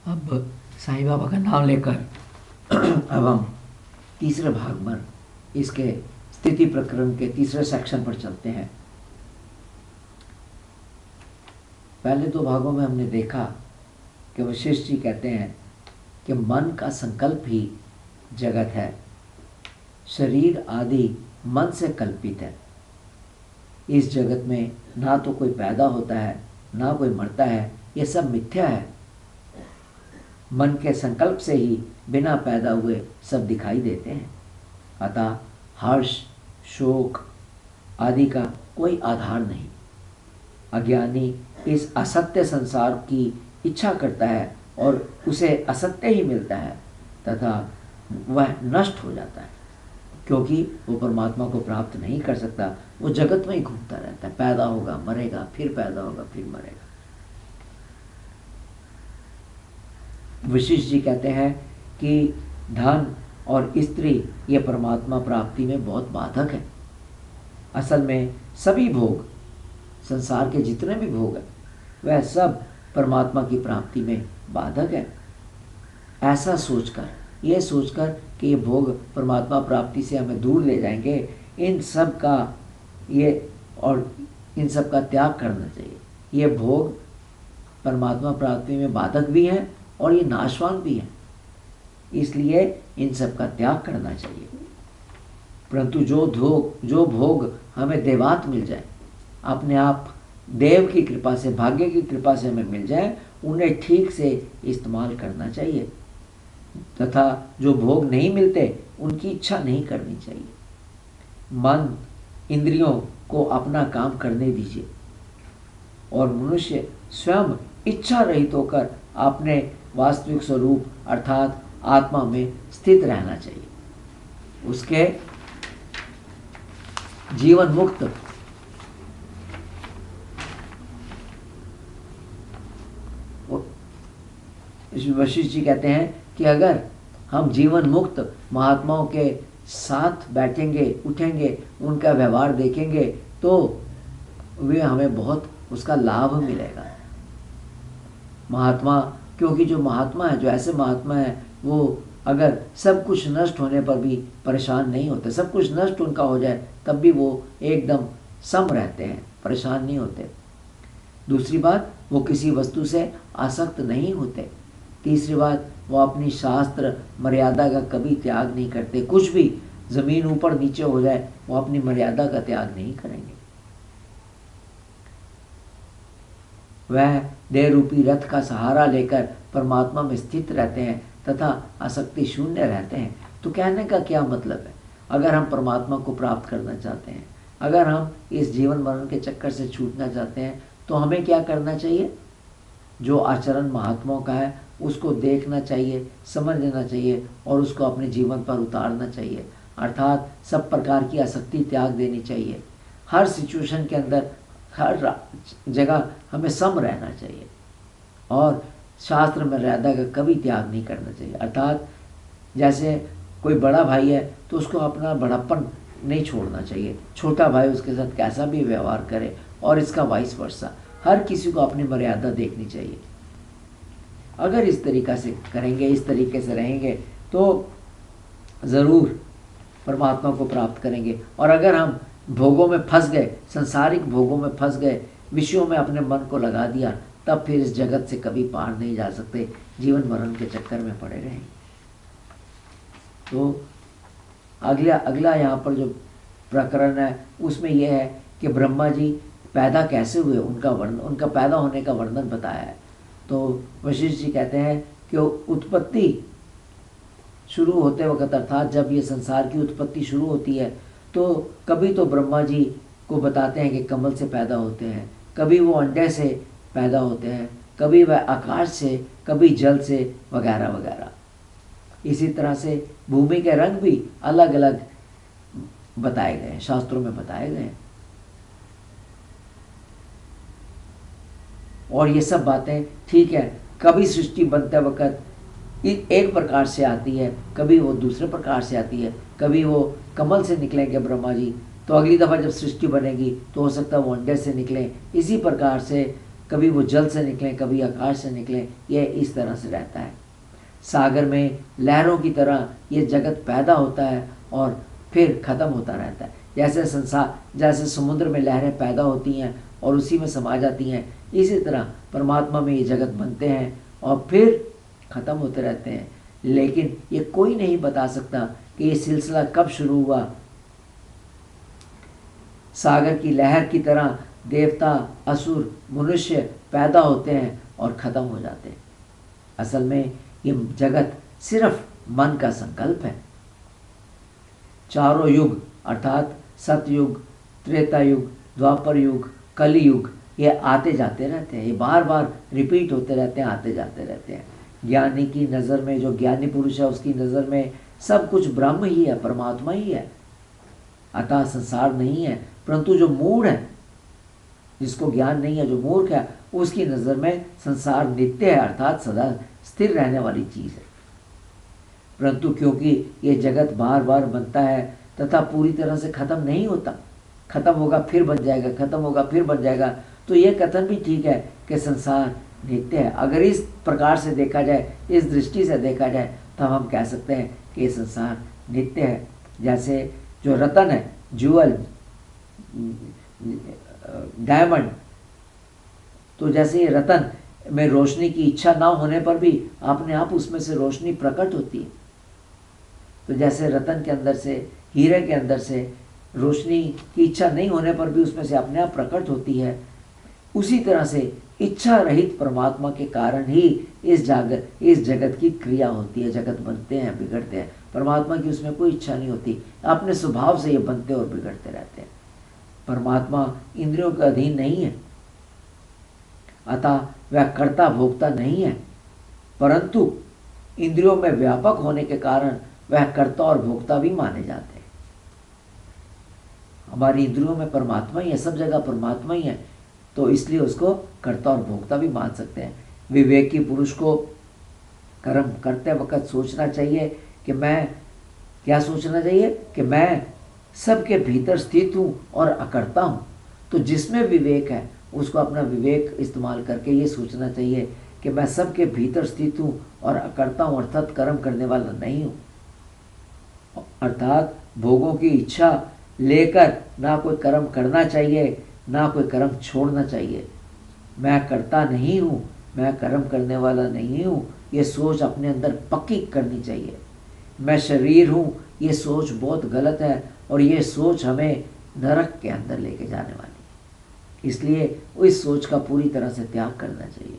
अब साईं बाबा का नाम लेकर अब हम तीसरे भाग पर इसके स्थिति प्रकरण के तीसरे सेक्शन पर चलते हैं। पहले दो भागों में हमने देखा कि वशिष्ठ जी कहते हैं कि मन का संकल्प ही जगत है, शरीर आदि मन से कल्पित है। इस जगत में ना तो कोई पैदा होता है ना कोई मरता है, ये सब मिथ्या है। मन के संकल्प से ही बिना पैदा हुए सब दिखाई देते हैं। अतः हर्ष शोक आदि का कोई आधार नहीं। अज्ञानी इस असत्य संसार की इच्छा करता है और उसे असत्य ही मिलता है तथा वह नष्ट हो जाता है, क्योंकि वो परमात्मा को प्राप्त नहीं कर सकता। वो जगत में ही घूमता रहता है, पैदा होगा मरेगा, फिर पैदा होगा फिर मरेगा। वशिष्ठ जी कहते हैं कि धन और स्त्री ये परमात्मा प्राप्ति में बहुत बाधक है। असल में सभी भोग, संसार के जितने भी भोग हैं, वह सब परमात्मा की प्राप्ति में बाधक है। ऐसा सोचकर, ये सोचकर कि ये भोग परमात्मा प्राप्ति से हमें दूर ले जाएंगे, इन सब का त्याग करना चाहिए। ये भोग परमात्मा प्राप्ति में बाधक भी हैं और ये नाशवान भी हैं, इसलिए इन सब का त्याग करना चाहिए। परंतु जो भोग हमें देवात मिल जाए, अपने आप देव की कृपा से, भाग्य की कृपा से हमें मिल जाए, उन्हें ठीक से इस्तेमाल करना चाहिए तथा जो भोग नहीं मिलते उनकी इच्छा नहीं करनी चाहिए। मन इंद्रियों को अपना काम करने दीजिए और मनुष्य स्वयं इच्छा रहित होकर अपने वास्तविक स्वरूप अर्थात आत्मा में स्थित रहना चाहिए। उसके जीवन मुक्त वशिष्ठ जी कहते हैं कि अगर हम जीवन मुक्त महात्माओं के साथ बैठेंगे, उठेंगे, उनका व्यवहार देखेंगे तो वे हमें बहुत उसका लाभ मिलेगा। महात्मा, क्योंकि जो महात्मा है, जो ऐसे महात्मा है, वो अगर सब कुछ नष्ट होने पर भी परेशान नहीं होते, सब कुछ नष्ट उनका हो जाए तब भी वो एकदम सम रहते हैं, परेशान नहीं होते। दूसरी बात, वो किसी वस्तु से आसक्त नहीं होते। तीसरी बात, वो अपनी शास्त्र मर्यादा का कभी त्याग नहीं करते। कुछ भी जमीन ऊपर नीचे हो जाए वो अपनी मर्यादा का त्याग नहीं करेंगे। वह देह रूपी रथ का सहारा लेकर परमात्मा में स्थित रहते हैं तथा आसक्ति शून्य रहते हैं। तो कहने का क्या मतलब है? अगर हम परमात्मा को प्राप्त करना चाहते हैं, अगर हम इस जीवन मरण के चक्कर से छूटना चाहते हैं, तो हमें क्या करना चाहिए? जो आचरण महात्माओं का है उसको देखना चाहिए, समझ लेना चाहिए और उसको अपने जीवन पर उतारना चाहिए। अर्थात सब प्रकार की आसक्ति त्याग देनी चाहिए। हर सिचुएशन के अंदर, हर जगह हमें सम रहना चाहिए और शास्त्र मर्यादा का कभी त्याग नहीं करना चाहिए। अर्थात जैसे कोई बड़ा भाई है तो उसको अपना बड़प्पन नहीं छोड़ना चाहिए, छोटा भाई उसके साथ कैसा भी व्यवहार करे, और इसका वाइस वर्सा। हर किसी को अपनी मर्यादा देखनी चाहिए। अगर इस तरीक़ा से करेंगे, इस तरीके से रहेंगे तो ज़रूर परमात्मा को प्राप्त करेंगे। और अगर हम भोगों में फंस गए, संसारिक भोगों में फंस गए, विषयों में अपने मन को लगा दिया, तब फिर इस जगत से कभी पार नहीं जा सकते, जीवन मरण के चक्कर में पड़े रहेंगे। तो अगला यहाँ पर जो प्रकरण है उसमें यह है कि ब्रह्मा जी पैदा कैसे हुए, उनका पैदा होने का वर्णन बताया है। तो वशिष्ठ जी कहते हैं कि उत्पत्ति शुरू होते वक्त, अर्थात जब ये संसार की उत्पत्ति शुरू होती है, तो कभी तो ब्रह्मा जी को बताते हैं कि कमल से पैदा होते हैं, कभी वो अंडे से पैदा होते हैं, कभी वह आकाश से, कभी जल से, वगैरह वगैरह। इसी तरह से भूमि के रंग भी अलग अलग बताए गए हैं, शास्त्रों में बताए गए हैं। और ये सब बातें ठीक है, कभी सृष्टि बनते वक्त एक प्रकार से आती है, कभी वो दूसरे प्रकार से आती है। कभी वो कमल से निकलेंगे ब्रह्मा जी, तो अगली दफ़ा जब सृष्टि बनेगी तो हो सकता है वो अंडे से निकलें। इसी प्रकार से कभी वो जल से निकलें, कभी आकाश से निकलें, यह इस तरह से रहता है। सागर में लहरों की तरह ये जगत पैदा होता है और फिर ख़त्म होता रहता है। जैसे संसार, जैसे समुद्र में लहरें पैदा होती हैं और उसी में समा जाती हैं, इसी तरह परमात्मा में ये जगत बनते हैं और फिर ख़त्म होते रहते हैं। लेकिन ये कोई नहीं बता सकता कि ये सिलसिला कब शुरू हुआ। सागर की लहर की तरह देवता, असुर, मनुष्य पैदा होते हैं और ख़त्म हो जाते हैं। असल में ये जगत सिर्फ मन का संकल्प है। चारों युग अर्थात सतयुग, त्रेता युग, द्वापर युग, कली युग, ये आते जाते रहते हैं, ये बार बार रिपीट होते रहते हैं, आते जाते रहते हैं। ज्ञानी की नज़र में, जो ज्ञानी पुरुष है उसकी नज़र में सब कुछ ब्रह्म ही है, परमात्मा ही है, अतः संसार नहीं है। परंतु जो मूढ़ है, जिसको ज्ञान नहीं है, जो मूर्ख है, उसकी नज़र में संसार नित्य है अर्थात सदा स्थिर रहने वाली चीज़ है। परंतु क्योंकि ये जगत बार बार बनता है तथा पूरी तरह से ख़त्म नहीं होता, ख़त्म होगा फिर बन जाएगा, ख़त्म होगा फिर बन जाएगा, तो ये कथन भी ठीक है कि संसार नित्य है। अगर इस प्रकार से देखा जाए, इस दृष्टि से देखा जाए, तब हम कह सकते हैं कि ये संसार नित्य है। जैसे जो रतन है, ज्यूअल, डायमंड, तो जैसे ये रतन में रोशनी की इच्छा ना होने पर भी अपने आप उसमें से रोशनी प्रकट होती है। तो जैसे रतन के अंदर से, हीरे के अंदर से रोशनी की इच्छा नहीं होने पर भी उसमें से अपने आप प्रकट होती है, उसी तरह से इच्छा रहित परमात्मा के कारण ही इस जगत की क्रिया होती है। जगत बनते हैं, बिगड़ते हैं, परमात्मा की उसमें कोई इच्छा नहीं होती, अपने स्वभाव से ये बनते और बिगड़ते रहते हैं। परमात्मा इंद्रियों के अधीन नहीं है, अतः वह कर्ता भोक्ता नहीं है, परंतु इंद्रियों में व्यापक होने के कारण वह कर्ता और भोक्ता भी माने जाते हैं। हमारी इंद्रियों में परमात्मा ही है, सब जगह परमात्मा ही है, तो इसलिए उसको कर्ता और भोक्ता भी मान सकते हैं। विवेकी पुरुष को कर्म करते वक्त सोचना चाहिए कि मैं, क्या सोचना चाहिए कि मैं सबके भीतर स्थित हूँ और अकर्ता हूँ। तो जिसमें विवेक है उसको अपना विवेक इस्तेमाल करके ये सोचना चाहिए कि मैं सबके भीतर स्थित हूँ और अकर्ता हूँ, अर्थात कर्म करने वाला नहीं हूँ। अर्थात भोगों की इच्छा लेकर ना कोई कर्म करना चाहिए, ना कोई कर्म छोड़ना चाहिए। मैं करता नहीं हूँ, मैं कर्म करने वाला नहीं हूँ, ये सोच अपने अंदर पक्की करनी चाहिए। मैं शरीर हूँ, ये सोच बहुत गलत है और ये सोच हमें नरक के अंदर लेके जाने वाली है। इसलिए इस सोच का पूरी तरह से त्याग करना चाहिए।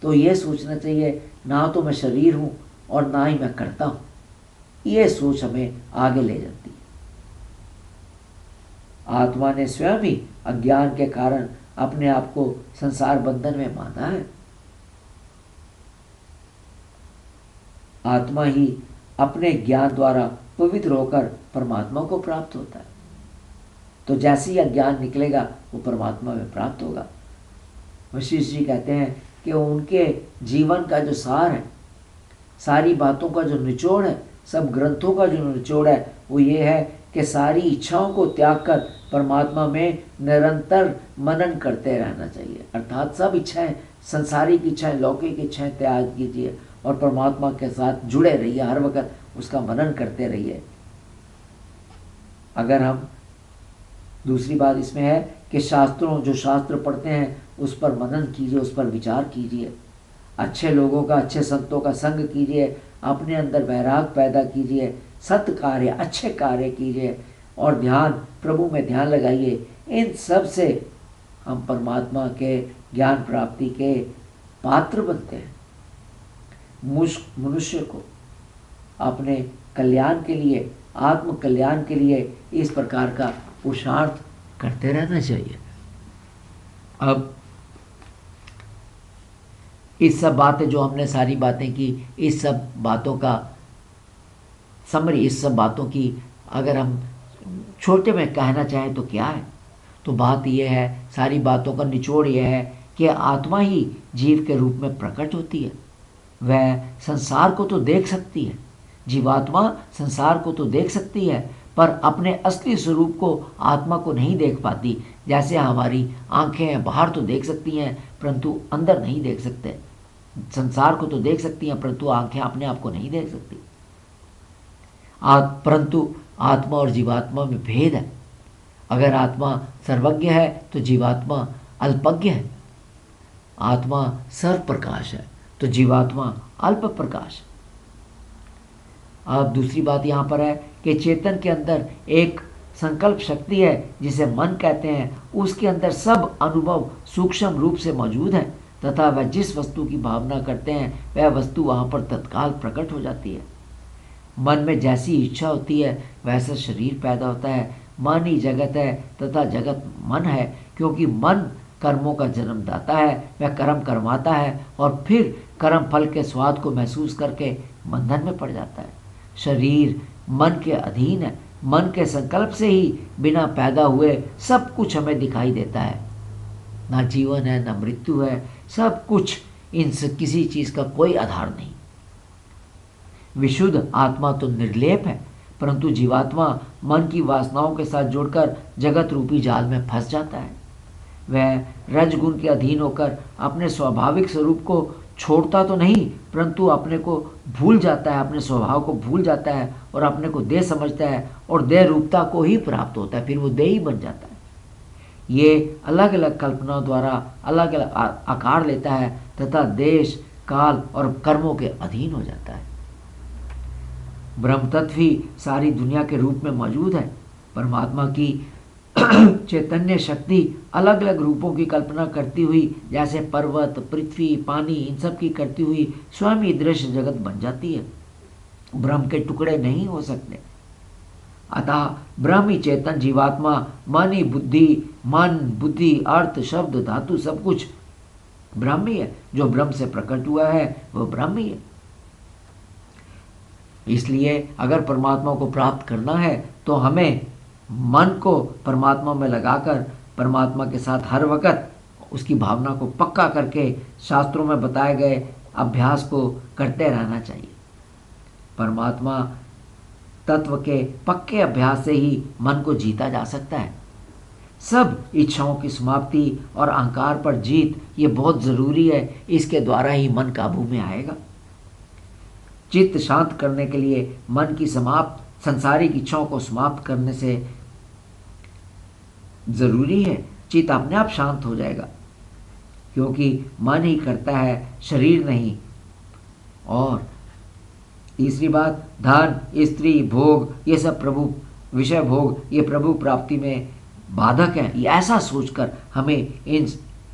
तो ये सोचना चाहिए ना तो मैं शरीर हूँ और ना ही मैं करता हूँ, ये सोच हमें आगे ले जाती है। आत्मा ने स्वयं ही अज्ञान के कारण अपने आप को संसार बंधन में बांधा है। आत्मा ही अपने ज्ञान द्वारा पवित्र होकर परमात्मा को प्राप्त होता है। तो जैसे ही अज्ञान निकलेगा वो परमात्मा में प्राप्त होगा। वशिष्ठ जी कहते हैं कि उनके जीवन का जो सार है, सारी बातों का जो निचोड़ है, सब ग्रंथों का जो निचोड़ है, वो ये है कि सारी इच्छाओं को त्याग कर परमात्मा में निरंतर मनन करते रहना चाहिए। अर्थात सब इच्छाएं, संसारिक इच्छाएं, लौकिक इच्छाएं त्याग कीजिए और परमात्मा के साथ जुड़े रहिए, हर वक्त उसका मनन करते रहिए। अगर हम, दूसरी बात इसमें है कि शास्त्रों, जो शास्त्र पढ़ते हैं उस पर मनन कीजिए, उस पर विचार कीजिए, अच्छे लोगों का, अच्छे संतों का संग कीजिए, अपने अंदर वैराग पैदा कीजिए, सत कार्य, अच्छे कार्य कीजिए और ध्यान, प्रभु में ध्यान लगाइए। इन सब से हम परमात्मा के ज्ञान प्राप्ति के पात्र बनते हैं। मनुष्य को अपने कल्याण के लिए, आत्म कल्याण के लिए इस प्रकार का पुरुषार्थ करते रहना चाहिए। अब इस सब बातें, जो हमने सारी बातें की, इस सब बातों का समरी, इस सब बातों की अगर हम छोटे में कहना चाहें तो क्या है, तो बात यह है, सारी बातों का निचोड़ यह है कि आत्मा ही जीव के रूप में प्रकट होती है। वह संसार को तो देख सकती है, जीवात्मा संसार को तो देख सकती है, पर अपने असली स्वरूप को, आत्मा को नहीं देख पाती। जैसे हमारी आंखें बाहर तो देख सकती हैं परंतु अंदर नहीं देख सकते। संसार को तो देख सकती हैं परंतु आंखें अपने आप को नहीं देख सकती। परंतु आत्मा और जीवात्मा में भेद है। अगर आत्मा सर्वज्ञ है तो जीवात्मा अल्पज्ञ है। आत्मा सर्व प्रकाश है तो जीवात्मा अल्प प्रकाश है। अब दूसरी बात यहाँ पर है कि चेतन के अंदर एक संकल्प शक्ति है जिसे मन कहते हैं। उसके अंदर सब अनुभव सूक्ष्म रूप से मौजूद है तथा वह जिस वस्तु की भावना करते हैं वह वस्तु वहाँ पर तत्काल प्रकट हो जाती है। मन में जैसी इच्छा होती है वैसा शरीर पैदा होता है। मन ही जगत है तथा जगत मन है, क्योंकि मन कर्मों का जन्मदाता है। वह कर्म करवाता है और फिर कर्म फल के स्वाद को महसूस करके बंधन में पड़ जाता है। शरीर मन के अधीन है। मन के संकल्प से ही बिना पैदा हुए सब कुछ हमें दिखाई देता है। ना जीवन है ना मृत्यु है, सब कुछ, इनसे किसी चीज का कोई आधार नहीं। विशुद्ध आत्मा तो निर्लेप है, परंतु जीवात्मा मन की वासनाओं के साथ जुड़कर जगत रूपी जाल में फंस जाता है। वह रजगुण के अधीन होकर अपने स्वाभाविक स्वरूप को छोड़ता तो नहीं परंतु अपने को भूल जाता है, अपने स्वभाव को भूल जाता है और अपने को देह समझता है और देह रूपता को ही प्राप्त होता है। फिर वो देह ही बन जाता है। ये अलग अलग कल्पनाओं द्वारा अलग अलग आकार लेता है तथा देश, काल और कर्मों के अधीन हो जाता है। ब्रह्म तत्व ही सारी दुनिया के रूप में मौजूद है। परमात्मा की चैतन्य शक्ति अलग अलग रूपों की कल्पना करती हुई, जैसे पर्वत, पृथ्वी, पानी, इन सब की करती हुई स्वयं ही दृश्य जगत बन जाती है। ब्रह्म के टुकड़े नहीं हो सकते। अतः ब्रह्म ही चेतन जीवात्मा, मन ही बुद्धि, अर्थ, शब्द, धातु सब कुछ ब्रह्म ही है। जो ब्रह्म से प्रकट हुआ है वह ब्रह्म ही है। इसलिए अगर परमात्मा को प्राप्त करना है तो हमें मन को परमात्मा में लगाकर परमात्मा के साथ हर वक्त उसकी भावना को पक्का करके शास्त्रों में बताए गए अभ्यास को करते रहना चाहिए। परमात्मा तत्व के पक्के अभ्यास से ही मन को जीता जा सकता है। सब इच्छाओं की समाप्ति और अहंकार पर जीत ये बहुत ज़रूरी है। इसके द्वारा ही मन काबू में आएगा। चित्त शांत करने के लिए मन की सांसारिक इच्छाओं को समाप्त करने से जरूरी है। चित्त अपने आप शांत हो जाएगा, क्योंकि मन ही करता है, शरीर नहीं। और तीसरी बात, धन, स्त्री, भोग, ये सब प्रभु विषय भोग, ये प्रभु प्राप्ति में बाधक हैं। ये ऐसा सोचकर हमें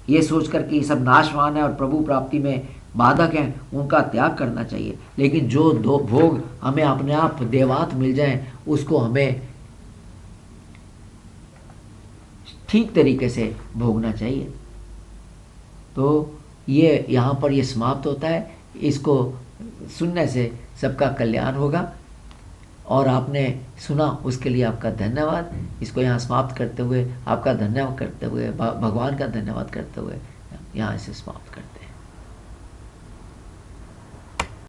ये सोचकर कि ये सब नाशवान है और प्रभु प्राप्ति में बाधक हैं, उनका त्याग करना चाहिए। लेकिन जो दो भोग हमें अपने आप देवात मिल जाएं, उसको हमें ठीक तरीके से भोगना चाहिए। तो ये यहाँ पर ये समाप्त होता है। इसको सुनने से सबका कल्याण होगा। और आपने सुना उसके लिए आपका धन्यवाद। इसको यहाँ समाप्त करते हुए, आपका धन्यवाद करते हुए, भगवान का धन्यवाद करते हुए यहाँ इसे समाप्त करते हैं।